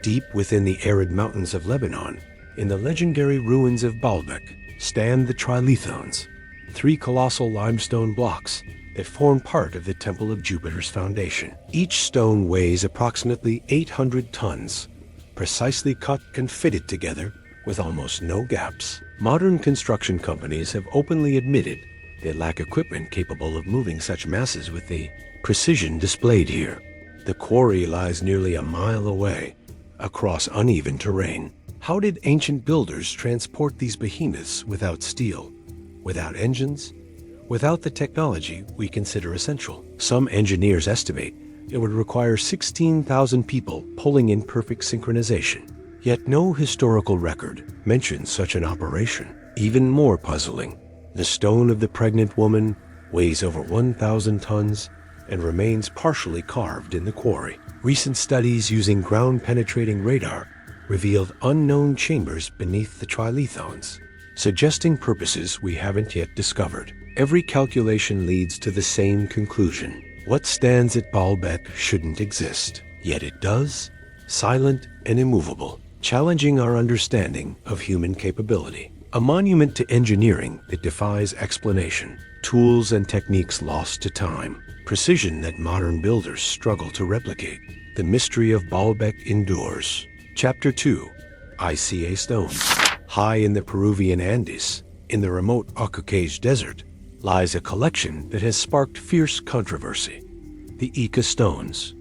Deep within the arid mountains of Lebanon, in the legendary ruins of Baalbek, stand the Trilithons, 3 colossal limestone blocks that form part of the Temple of Jupiter's foundation. Each stone weighs approximately 800 tons, precisely cut and fitted together with almost no gaps. Modern construction companies have openly admitted they lack equipment capable of moving such masses with the precision displayed here. The quarry lies nearly a mile away, across uneven terrain. How did ancient builders transport these behemoths without steel, without engines, without the technology we consider essential? Some engineers estimate it would require 16,000 people pulling in perfect synchronization. Yet no historical record mentions such an operation. Even more puzzling, the stone of the pregnant woman weighs over 1,000 tons and remains partially carved in the quarry. Recent studies using ground-penetrating radar revealed unknown chambers beneath the Trilithons, suggesting purposes we haven't yet discovered. Every calculation leads to the same conclusion. What stands at Baalbek shouldn't exist, yet it does, silent and immovable, challenging our understanding of human capability. A monument to engineering that defies explanation, tools and techniques lost to time, precision that modern builders struggle to replicate. The mystery of Baalbek endures. Chapter 2. Ica Stones. High in the Peruvian Andes, in the remote Archaeology desert, lies a collection that has sparked fierce controversy. The Ica Stones.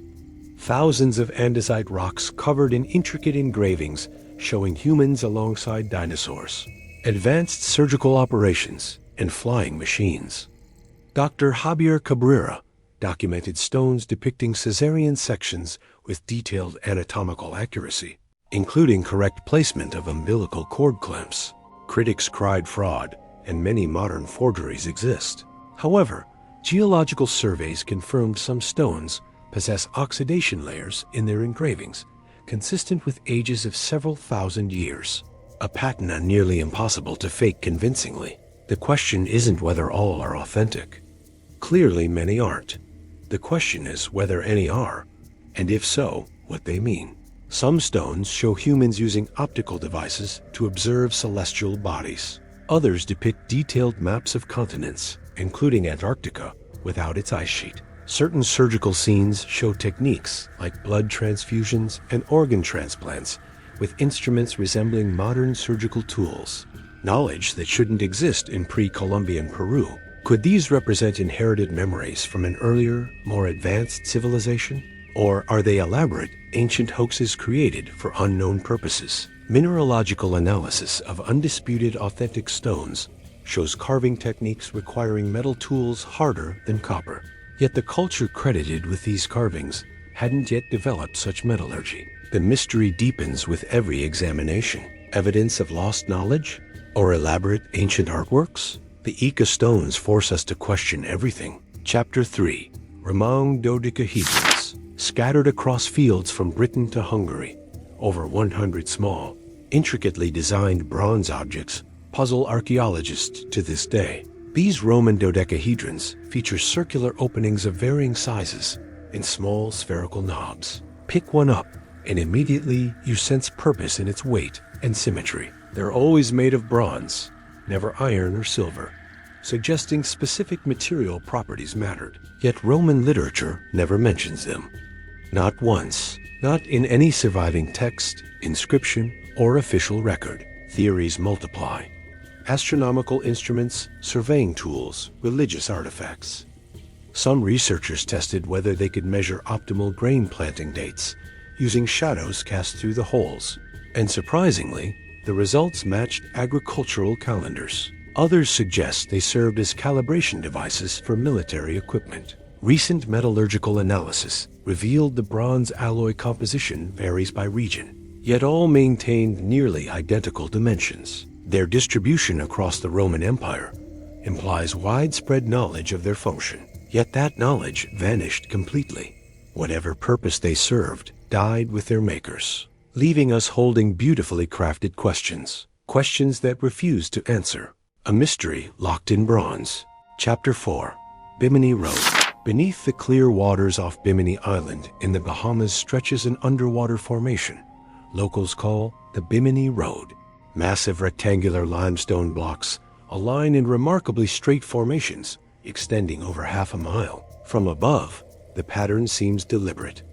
Thousands of andesite rocks covered in intricate engravings showing humans alongside dinosaurs, advanced surgical operations, and flying machines. Dr. Javier Cabrera documented stones depicting cesarean sections with detailed anatomical accuracy, including correct placement of umbilical cord clamps. Critics cried fraud, and many modern forgeries exist. However, geological surveys confirmed some stones possess oxidation layers in their engravings, consistent with ages of several thousand years, a patina nearly impossible to fake convincingly. The question isn't whether all are authentic. Clearly, many aren't. The question is whether any are, and if so, what they mean. Some stones show humans using optical devices to observe celestial bodies. Others depict detailed maps of continents, including Antarctica, without its ice sheet. Certain surgical scenes show techniques like blood transfusions and organ transplants, with instruments resembling modern surgical tools. Knowledge that shouldn't exist in pre-Columbian Peru. Could these represent inherited memories from an earlier, more advanced civilization? Or are they elaborate, ancient hoaxes created for unknown purposes? Mineralogical analysis of undisputed authentic stones shows carving techniques requiring metal tools harder than copper. Yet the culture credited with these carvings hadn't yet developed such metallurgy. The mystery deepens with every examination. Evidence of lost knowledge? Or elaborate ancient artworks? The Ica Stones force us to question everything. Chapter 3. Roman Dodecahedrons. Scattered across fields from Britain to Hungary, over 100 small, intricately designed bronze objects puzzle archaeologists to this day. These Roman dodecahedrons feature circular openings of varying sizes and small spherical knobs. Pick one up, and immediately you sense purpose in its weight and symmetry. They're always made of bronze, never iron or silver, suggesting specific material properties mattered. Yet Roman literature never mentions them. Not once, not in any surviving text, inscription, or official record. Theories multiply. Astronomical instruments, surveying tools, religious artifacts. Some researchers tested whether they could measure optimal grain planting dates using shadows cast through the holes, and surprisingly, the results matched agricultural calendars. Others suggest they served as calibration devices for military equipment. Recent metallurgical analysis revealed the bronze alloy composition varies by region, yet all maintained nearly identical dimensions. Their distribution across the Roman Empire implies widespread knowledge of their function, yet that knowledge vanished completely. Whatever purpose they served died with their makers, leaving us holding beautifully crafted questions, questions that refuse to answer. A mystery locked in bronze. Chapter 4. Bimini Road. Beneath the clear waters off Bimini Island in the Bahamas stretches an underwater formation, locals call the Bimini Road. Massive rectangular limestone blocks align in remarkably straight formations, extending over half a mile. From above, the pattern seems deliberate,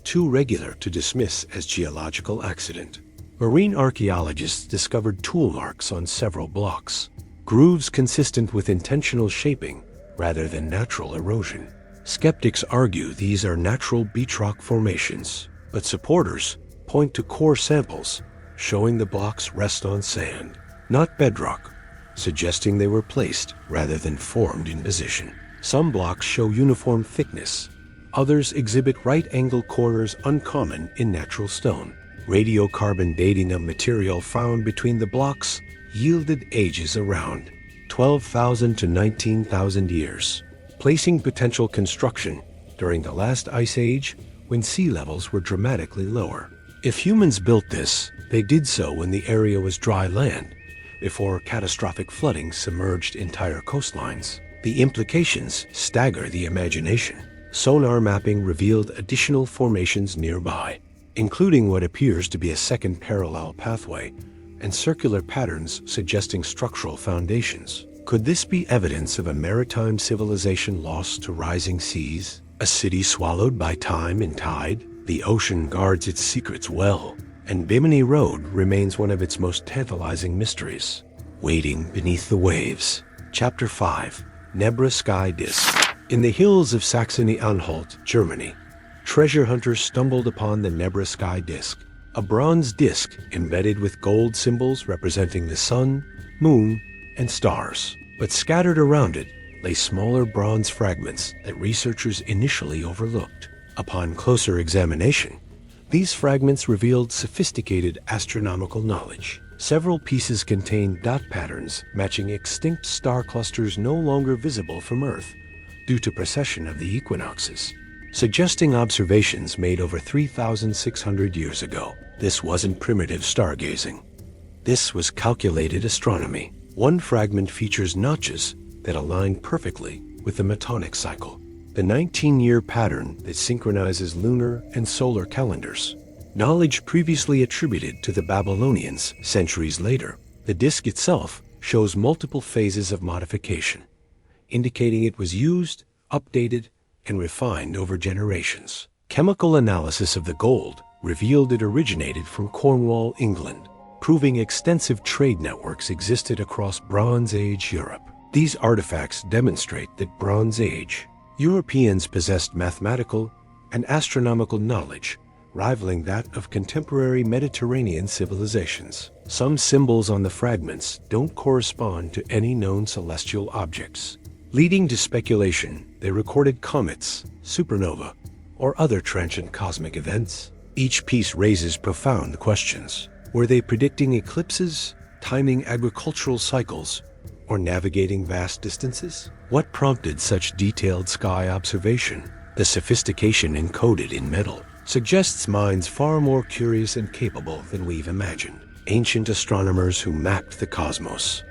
too regular to dismiss as geological accident. Marine archaeologists discovered tool marks on several blocks, grooves consistent with intentional shaping rather than natural erosion. Skeptics argue these are natural beach rock formations, but supporters point to core samples showing the blocks rest on sand, not bedrock, suggesting they were placed rather than formed in position. Some blocks show uniform thickness. Others exhibit right-angle corners uncommon in natural stone. Radiocarbon dating of material found between the blocks yielded ages around 12,000 to 19,000 years, placing potential construction during the last ice age when sea levels were dramatically lower. If humans built this, they did so when the area was dry land, before catastrophic flooding submerged entire coastlines. The implications stagger the imagination. Sonar mapping revealed additional formations nearby, including what appears to be a second parallel pathway and circular patterns suggesting structural foundations. Could this be evidence of a maritime civilization lost to rising seas? A city swallowed by time and tide? The ocean guards its secrets well, and Bimini Road remains one of its most tantalizing mysteries, waiting beneath the waves. Chapter 5. Nebra Sky Disc. In the hills of Saxony-Anhalt, Germany, treasure hunters stumbled upon the Nebra Sky Disc, a bronze disc embedded with gold symbols representing the sun, moon, and stars. But scattered around it lay smaller bronze fragments that researchers initially overlooked. Upon closer examination, these fragments revealed sophisticated astronomical knowledge. Several pieces contained dot patterns matching extinct star clusters no longer visible from Earth due to precession of the equinoxes, suggesting observations made over 3,600 years ago. This wasn't primitive stargazing. This was calculated astronomy. One fragment features notches that align perfectly with the Metonic cycle, the 19-year pattern that synchronizes lunar and solar calendars. Knowledge previously attributed to the Babylonians centuries later. The disk itself shows multiple phases of modification, indicating it was used, updated, and refined over generations. Chemical analysis of the gold revealed it originated from Cornwall, England, proving extensive trade networks existed across Bronze Age Europe. These artifacts demonstrate that Bronze Age Europeans possessed mathematical and astronomical knowledge rivaling that of contemporary Mediterranean civilizations. Some symbols on the fragments don't correspond to any known celestial objects, leading to speculation they recorded comets, supernova, or other transient cosmic events. Each piece raises profound questions. Were they predicting eclipses, timing agricultural cycles, or navigating vast distances? What prompted such detailed sky observation? The sophistication encoded in metal suggests minds far more curious and capable than we've imagined. Ancient astronomers who mapped the cosmos